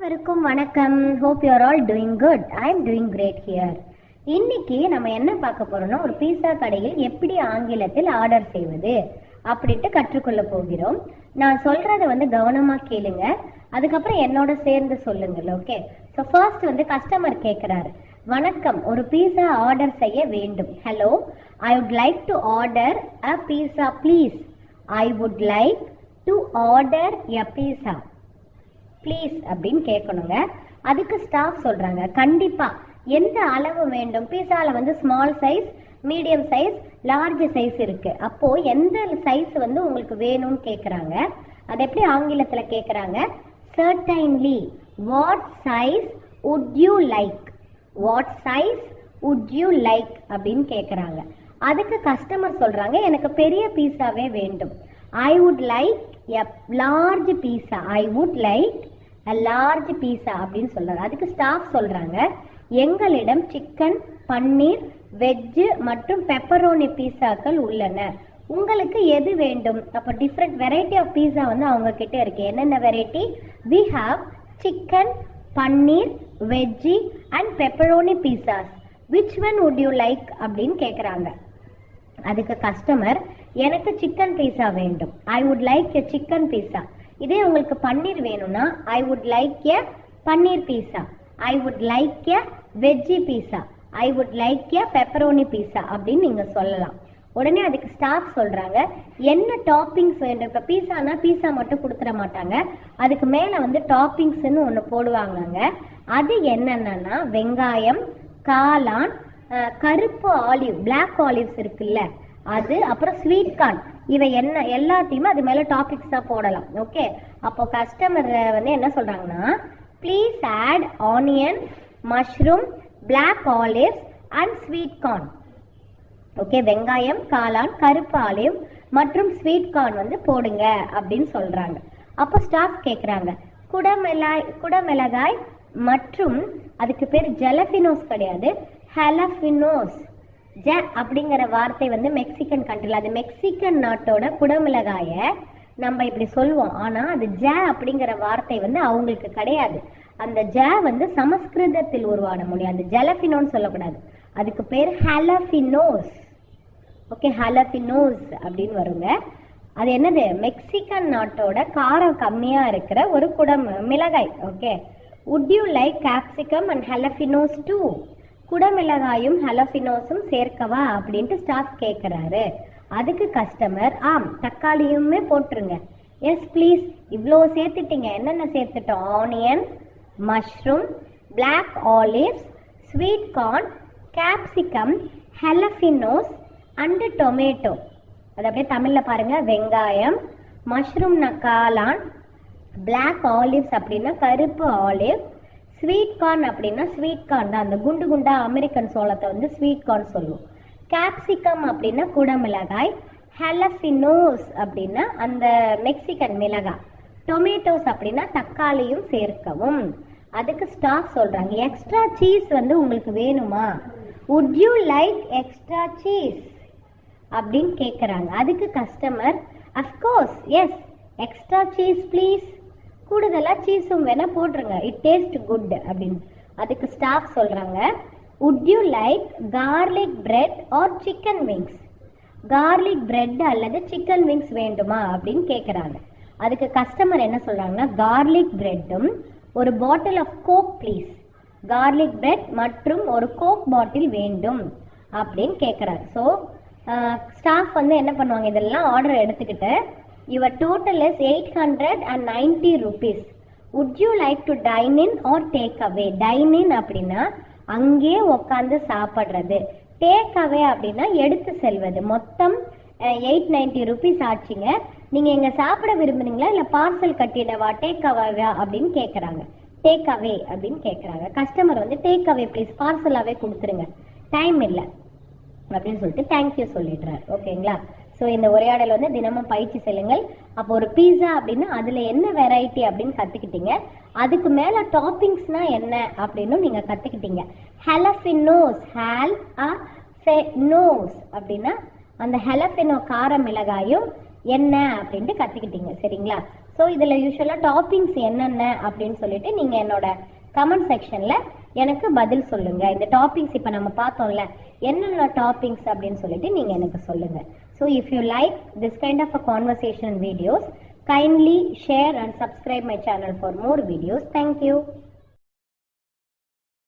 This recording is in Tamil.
அனைவருக்கும் வணக்கம். Hope you are all doing good. I am doing great here. இன்னைக்கு நம்ம என்ன பார்க்க போறோம்னா, ஒரு பீஸா கடையில் எப்படி ஆங்கிலத்தில் ஆர்டர் செய்வது அப்படின்ட்டு கற்றுக்கொள்ள போகிறோம். நான் சொல்றதை கவனமா கேளுங்க, அதுக்கப்புறம் என்னோட சேர்ந்து சொல்லுங்கள். ஓகே. ஸோ ஃபர்ஸ்ட் கஸ்டமர் கேட்குறாரு, வணக்கம், ஒரு பீஸா ஆர்டர் செய்ய வேண்டும். Hello, I would like to order a pizza please. I would like to order a pizza please அப்படின்னு கேட்கணுங்க. அதுக்கு ஸ்டாஃப் சொல்றாங்க, கண்டிப்பா எந்த அளவு வேண்டும்? பீஸால small size, medium size, large size இருக்கு. அப்போ எந்த சைஸ் உங்களுக்கு வேணும்னு கேட்குறாங்க. அது எப்படி ஆங்கிலத்தில் கேட்குறாங்க? Certainly what size would you like? What size would you like அப்படின்னு கேட்குறாங்க. அதுக்கு கஸ்டமர் சொல்றாங்க, எனக்கு பெரிய பீஸாவே வேண்டும். I would like a large pizza. I would like a large pizza அப்படின்னு சொல்றாங்க. அதுக்கு ஸ்டாஃப் சொல்றாங்க, எங்களிடம் சிக்கன், பன்னீர், வெஜ்ஜு மற்றும் பெப்பரோனி பீஸாக்கள் உள்ளன. உங்களுக்கு எது வேண்டும்? அப்போ டிஃப்ரெண்ட் வெரைட்டி ஆஃப் பீஸா அவங்க கிட்ட இருக்கு. என்னென்ன variety? we have chicken, paneer, veggie and pepperoni pizzas. which one would you like அப்படின்னு கேட்குறாங்க. அதுக்கு கஸ்டமர், எனக்கு சிக்கன் பீஸா வேண்டும். I would like a chicken pizza. இதே உங்களுக்கு பன்னீர் வேணும்னா I would like a paneer pizza. I would like a veggie pizza. I would like a pepperoni pizza அப்படின்னு நீங்க சொல்லலாம். உடனே அதுக்கு ஸ்டாஃப் சொல்றாங்க, என்ன டாப்பிங்ஸ் வேண்டும்? இப்போ பீஸானா பீஸா மட்டும் கொடுத்துட மாட்டாங்க, அதுக்கு மேலே டாப்பிங்ஸ்ன்னு ஒன்று போடுவாங்கங்க. அது என்னென்னா வெங்காயம், காளான், கருப்பு ஆலிவ், பிளாக் ஆலிவ்ஸ் இருக்குல்ல அது, அப்புறம் ஸ்வீட் கார்ன், இவை என்ன எல்லாத்தையுமே அது மேலே டாபிக்ஸ் தான் போடலாம். ஓகே. அப்போ கஸ்டமர் என்ன சொல்றாங்கன்னா, please add onion, mushroom, black olives and sweet corn. Okay, வெங்காயம், காளான், கருப்பு ஆலிவ் மற்றும் ஸ்வீட் கார்ன் போடுங்க அப்படின்னு சொல்றாங்க. அப்போ ஸ்டாஃப் கேட்குறாங்க, குடமிளகாய் மற்றும் அதுக்கு பேர் ஜலபினோஸ் கிடையாது, ஹலபினோஸ். ஜ அப்படிங்கிற வார்த்தை மெக்சிகன் கண்ட்ரியில், அது மெக்சிகன் நாட்டோட குடமிளகாய நம்ம இப்படி சொல்லுவோம். ஆனால் அது ஜ அப்படிங்கிற வார்த்தை அவங்களுக்கு கிடையாது. அந்த ஜ சமஸ்கிருதத்தில் உருவான மொழி. அந்த ஜலபினோன்னு சொல்லக்கூடாது, அதுக்கு பேர் ஹலபினோஸ். ஓகே, ஹலபினோஸ் அப்படின்னு வருங்க. அது என்னது? மெக்சிகன் நாட்டோட காரம் கம்மியாக இருக்கிற ஒரு மிளகாய். Okay. would you like capsicum and jalapenos too? குடமிளகாயும் ஹலபினோஸும் சேர்க்கவா அப்படின்ட்டு ஸ்டாஃப் கேட்குறாரு. அதுக்கு கஸ்டமர், ஆம், தக்காளியுமே போட்டுருங்க. Yes please. இவ்வளோ சேர்த்துட்டீங்க, என்னென்ன சேர்த்துட்டோம்? Onion, mushroom, black olives, sweet corn, capsicum, jalapenos and tomato. அது அப்படியே தமிழில் பாருங்க, வெங்காயம், மஷ்ரூம்னா காளான், பிளாக் ஆலிவ்ஸ் அப்படின்னா கருப்பு ஆலிவ், ஸ்வீட் கார்ன் அப்படின்னா ஸ்வீட் கார்ன் தான், அந்த குண்டு குண்டா அமெரிக்கன் சோளத்தை ஸ்வீட் கார்ன் சொல்லுவோம். கேப்சிகம் அப்படின்னா குடமிளகாய், ஹலபினோஸ் அப்படின்னா அந்த மெக்சிகன் மிளகாய், டொமேட்டோஸ் அப்படின்னா தக்காளியும் சேர்க்கவும். அதுக்கு ஸ்டாஃப் சொல்றாங்க, எக்ஸ்ட்ரா சீஸ் உங்களுக்கு வேணுமா? would you like extra cheese அப்படின்னு கேட்குறாங்க. அதுக்கு customer, of course yes, extra cheese please. கூடுதலாக சீஸும் வேணா போட்டுருங்க, இட் டேஸ்ட் குட் அப்படின்னு. அதுக்கு ஸ்டாஃப் சொல்றாங்க, would you like garlic bread or chicken wings? Garlic bread அல்லது சிக்கன் விங்ஸ் வேண்டுமா அப்படின்னு கேட்குறாங்க. அதுக்கு கஸ்டமர் என்ன சொல்றாங்கன்னா, கார்லிக் பிரெட்டும் ஒரு bottle of coke please. Garlic bread மற்றும் ஒரு கோக் பாட்டில் வேண்டும் அப்படின்னு கேட்குறாரு. ஸோ ஸ்டாஃப் என்ன பண்ணுவாங்க, இதெல்லாம் ஆர்டர் எடுத்துக்கிட்டு, your total is 890 rupees. would you like to dine in or take away? dine in அப்படின்னா அங்கே உட்காந்து சாப்பிட்றது, டேக் அவே அப்படின்னா எடுத்து செல்வது. மொத்தம் 890 rupees ஆச்சுங்க. நீங்கள் எங்கே சாப்பிட விரும்புறீங்களா இல்லை பார்சல் கட்டிடவா, டேக் அவேவா அப்படின்னு கேட்குறாங்க. டேக் அவே அப்படின்னு கேட்குறாங்க. கஸ்டமர் டேக் அவே ப்ளீஸ், பார்சலாகவே கொடுத்துருங்க, டைம் இல்லை அப்படின்னு சொல்லிட்டு தேங்க்யூ சொல்லிடுறாரு. ஓகேங்களா? ஸோ இந்த உரையாடல் தினமும் பயிற்சி செல்லுங்கள். அப்போ ஒரு பீஸா அப்படின்னா அதில் என்ன வெரைட்டி அப்படின்னு கற்றுக்கிட்டீங்க. அதுக்கு மேலே டாப்பிங்ஸ்னா என்ன அப்படின்னு நீங்கள் கற்றுக்கிட்டீங்க. ஹலபினோஸ், ஹேல் அ ஃபெனோஸ் அப்படின்னா அந்த ஹலபினோ கார மிளகாயும் என்ன அப்படின்ட்டு கற்றுக்கிட்டீங்க. சரிங்களா? ஸோ இதில் யூஸ்வலாக டாப்பிங்ஸ் என்னென்ன அப்படின்னு சொல்லிட்டு நீங்கள் என்னோட கமெண்ட் செக்ஷனில் எனக்கு பதில் சொல்லுங்கள். இந்த டாப்பிங்ஸ் இப்போ நம்ம பார்த்தோம்ல, என்னென்ன டாப்பிங்ஸ் அப்படின்னு சொல்லிட்டு நீங்கள் எனக்கு சொல்லுங்கள். So if you like this kind of a conversation videos, kindly share and subscribe my channel for more videos. Thank you.